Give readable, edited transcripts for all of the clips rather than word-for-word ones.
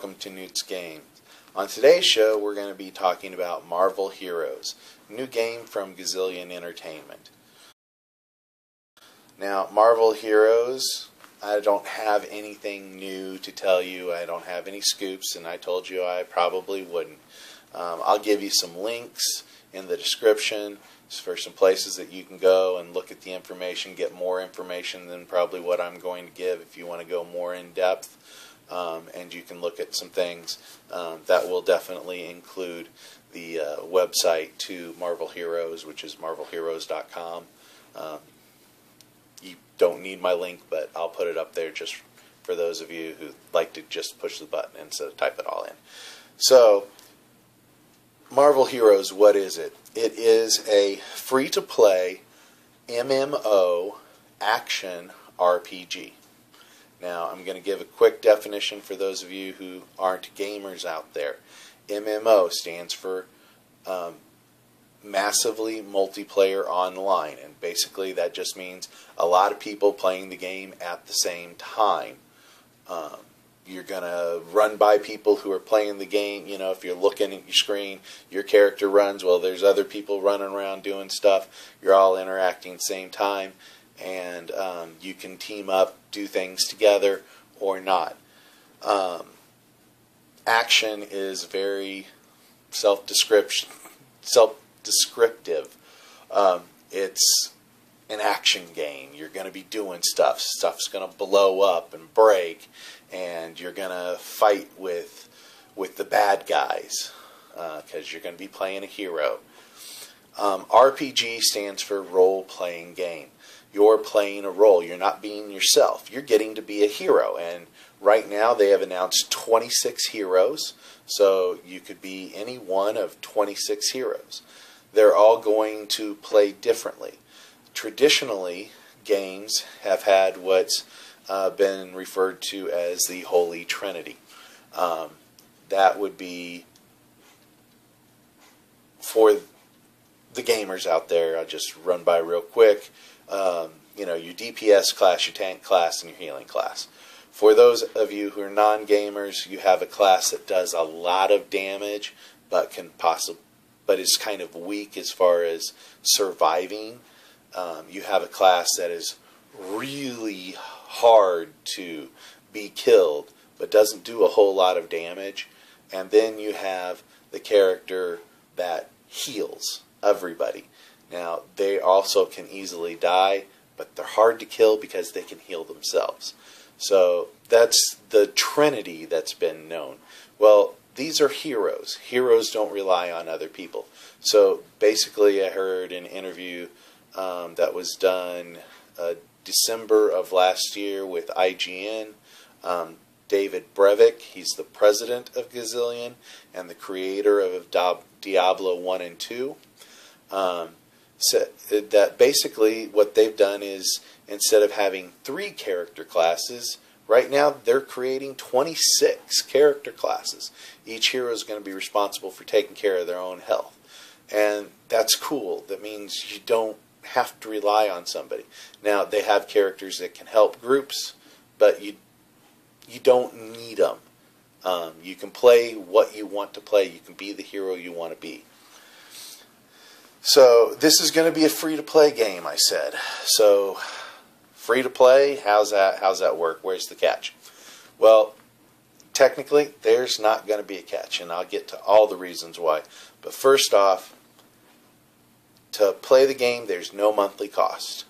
welcome to Newt's Games. On today's show, we're going to be talking about Marvel Heroes, a new game from Gazillion Entertainment. Now, Marvel Heroes, I don't have anything new to tell you. I don't have any scoops, and I told you I probably wouldn't. I'll give you some links in the description for some places that you can go and look at the information, get more information than probably what I'm going to give if you want to go more in depth. And you can look at some things that will definitely include the website to Marvel Heroes, which is marvelheroes.com. You don't need my link, but I'll put it up there just for those of you who like to just push the button instead of type it all in. So, Marvel Heroes, what is it? It is a free-to-play MMO action RPG. Now, I'm going to give a quick definition for those of you who aren't gamers out there. MMO stands for Massively Multiplayer Online, and basically that just means a lot of people playing the game at the same time. You're going to run by people who are playing the game. You know, if you're looking at your screen, your character runs, well, there's other people running around doing stuff. You're all interacting at the same time. And you can team up, do things together, or not. Action is very self-descriptive. It's an action game. You're going to be doing stuff. Stuff's going to blow up and break, and you're going to fight with the bad guys because you're going to be playing a hero. RPG stands for role-playing game. You're playing a role. You're not being yourself. You're getting to be a hero. And right now they have announced 26 heroes. So you could be any one of 26 heroes. They're all going to play differently. Traditionally, games have had what's been referred to as the Holy Trinity. That would be, for the gamers out there, I'll just run by real quick. You know, your DPS class, your tank class, and your healing class. For those of you who are non-gamers, you have a class that does a lot of damage, but is kind of weak as far as surviving. You have a class that is really hard to be killed, but doesn't do a whole lot of damage. And then you have the character that heals everybody. Now, they also can easily die, but they're hard to kill because they can heal themselves. So that's the trinity that's been known. Well, these are heroes. Heroes don't rely on other people. So basically, I heard an interview that was done December of last year with IGN. David Brevik, he's the president of Gazillion and the creator of Diablo 1 and 2. So that basically what they've done is, instead of having 3 character classes, right now they're creating 26 character classes. Each hero is going to be responsible for taking care of their own health. And that's cool. That means you don't have to rely on somebody. Now, they have characters that can help groups, but you don't need them. You can play what you want to play. You can be the hero you want to be. So this is going to be a free-to-play game, I said. So free-to-play, how's that work? Where's the catch? Well, technically, there's not going to be a catch, and I'll get to all the reasons why. But first off, to play the game, there's no monthly cost.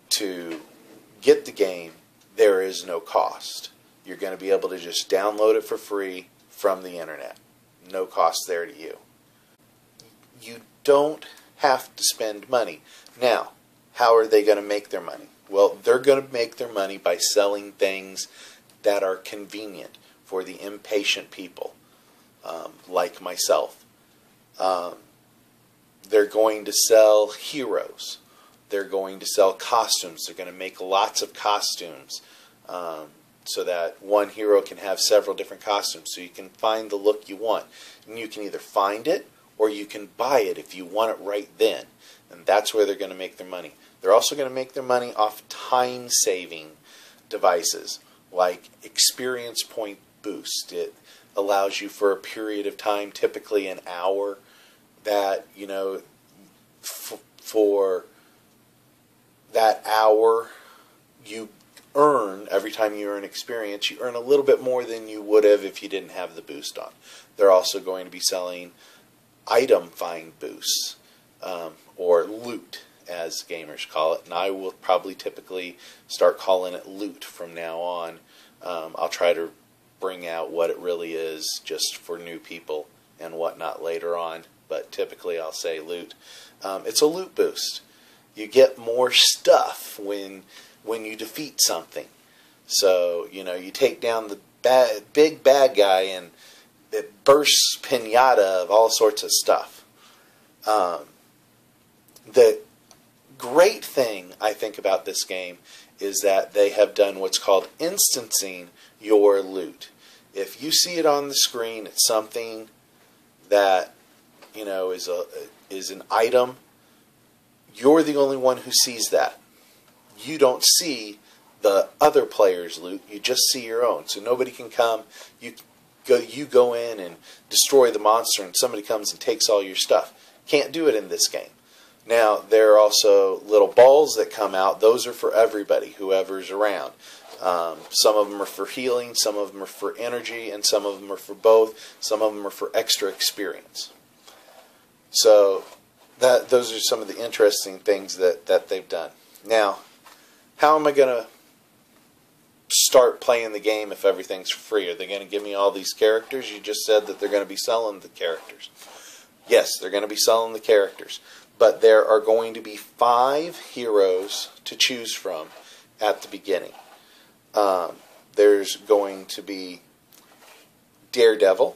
To get the game, there is no cost. You're going to be able to just download it for free from the internet. No cost there to you. You don't have to spend money. Now, how are they going to make their money? Well, they're going to make their money by selling things that are convenient for the impatient people, like myself. They're going to sell heroes. They're going to sell costumes. They're going to make lots of costumes so that one hero can have several different costumes, so you can find the look you want. And you can either find it or you can buy it if you want it right then. And that's where they're going to make their money. They're also going to make their money off time-saving devices like experience point boost. It allows you for a period of time, typically an hour, that, you know, for that hour you earn, every time you earn experience, you earn a little bit more than you would have if you didn't have the boost on. They're also going to be selling item find boosts, or loot, as gamers call it, and I will probably typically start calling it loot from now on. I'll try to bring out what it really is just for new people and whatnot later on, but typically I'll say loot. It's a loot boost. You get more stuff when you defeat something. So, you know, you take down the big bad guy and it bursts pinata of all sorts of stuff. The great thing I think about this game is that they have done what's called instancing your loot. If you see it on the screen, it's something that, you know, is an item. You're the only one who sees that. You don't see the other player's loot. You just see your own. So nobody can come. You go in and destroy the monster, and somebody comes and takes all your stuff. Can't do it in this game. Now, there are also little balls that come out. Those are for everybody, whoever's around. Some of them are for healing, some of them are for energy, and some of them are for both. Some of them are for extra experience. So those are some of the interesting things that they've done. Now, how am I going to start playing the game if everything's free? Are they going to give me all these characters? You just said that they're going to be selling the characters. Yes, they're going to be selling the characters. But there are going to be 5 heroes to choose from at the beginning. There's going to be Daredevil,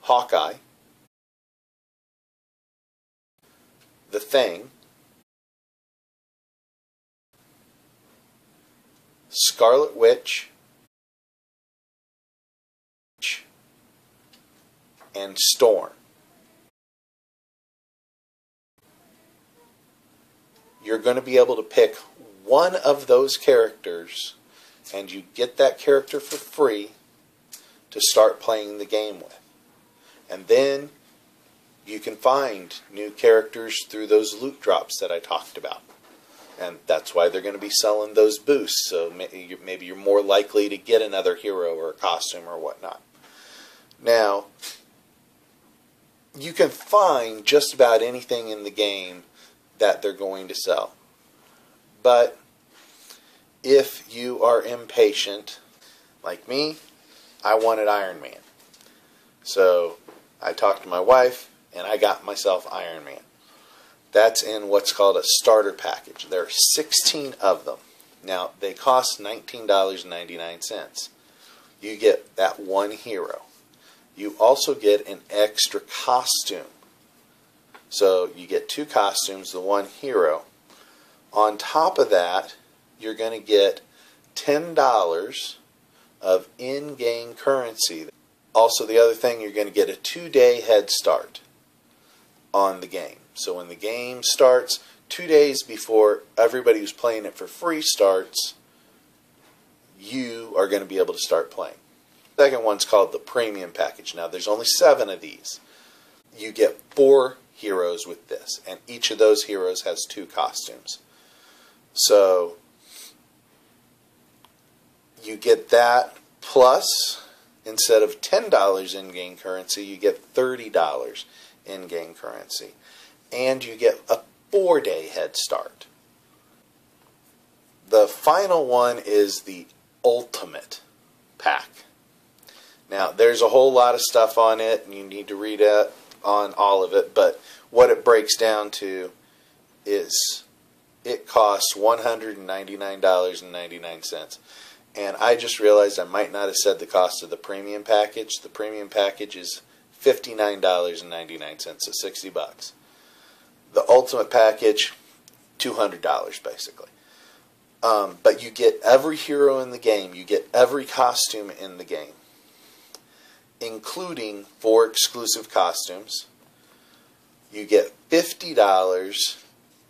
Hawkeye, The Thing, Scarlet Witch, and Storm. You're going to be able to pick one of those characters, and you get that character for free to start playing the game with. And then you can find new characters through those loot drops that I talked about. And that's why they're going to be selling those boosts, so maybe you're more likely to get another hero or a costume or whatnot. Now, you can find just about anything in the game that they're going to sell. But if you are impatient, like me, I wanted Iron Man. So I talked to my wife, and I got myself Iron Man. That's in what's called a starter package. There are 16 of them. Now, they cost $19.99. You get that one hero. You also get an extra costume. So you get 2 costumes, the one hero. On top of that, you're going to get $10 of in-game currency. Also, the other thing, you're going to get a 2-day head start on the game. So when the game starts, 2 days before everybody who's playing it for free starts, you are going to be able to start playing. The second one's called the Premium Package. Now, there's only 7 of these. You get 4 heroes with this, and each of those heroes has 2 costumes. So you get that, plus instead of $10 in-game currency, you get $30 in-game currency, and you get a 4-day head start. The final one is the Ultimate Pack. Now, there's a whole lot of stuff on it, and you need to read it on all of it, but what it breaks down to is it costs $199.99. And I just realized I might not have said the cost of the Premium Package. The Premium Package is $59.99, so $60. The Ultimate Package, $200 basically. But you get every hero in the game. You get every costume in the game, including 4 exclusive costumes. You get $50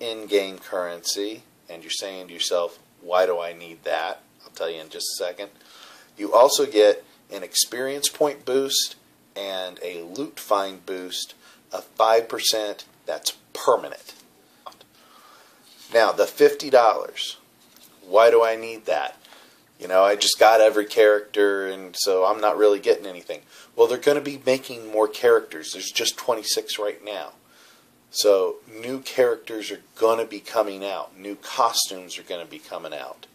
in-game currency, and you're saying to yourself, Why do I need that? I'll tell you in just a second. You also get an experience point boost and a loot find boost of 5%. That's permanent. Now, the $50. Why do I need that? You know, I just got every character, and so I'm not really getting anything. Well, they're going to be making more characters. There's just 26 right now. So new characters are going to be coming out. New costumes are going to be coming out.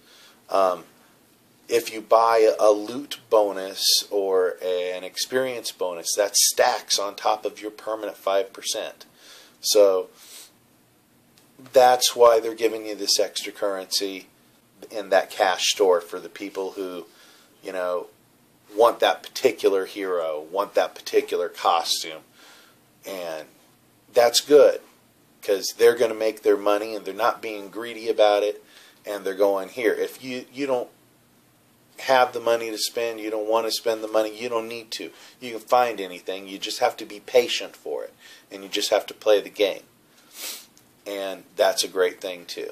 If you buy a loot bonus or an experience bonus, that stacks on top of your permanent 5%. So that's why they're giving you this extra currency in that cash store for the people who, you know, want that particular hero, want that particular costume. And that's good because they're going to make their money and they're not being greedy about it, and they're going, here, if you don't have the money to spend, you don't want to spend the money, you don't need to. You can find anything. You just have to be patient for it, and you just have to play the game. And that's a great thing too.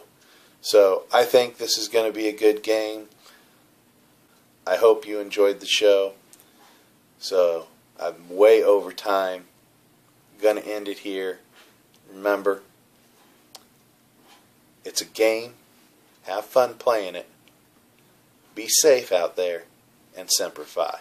So I think this is going to be a good game. I hope you enjoyed the show. So I'm way over time. Going to end it here. Remember, it's a game. Have fun playing it. Be safe out there, and Semper Fi.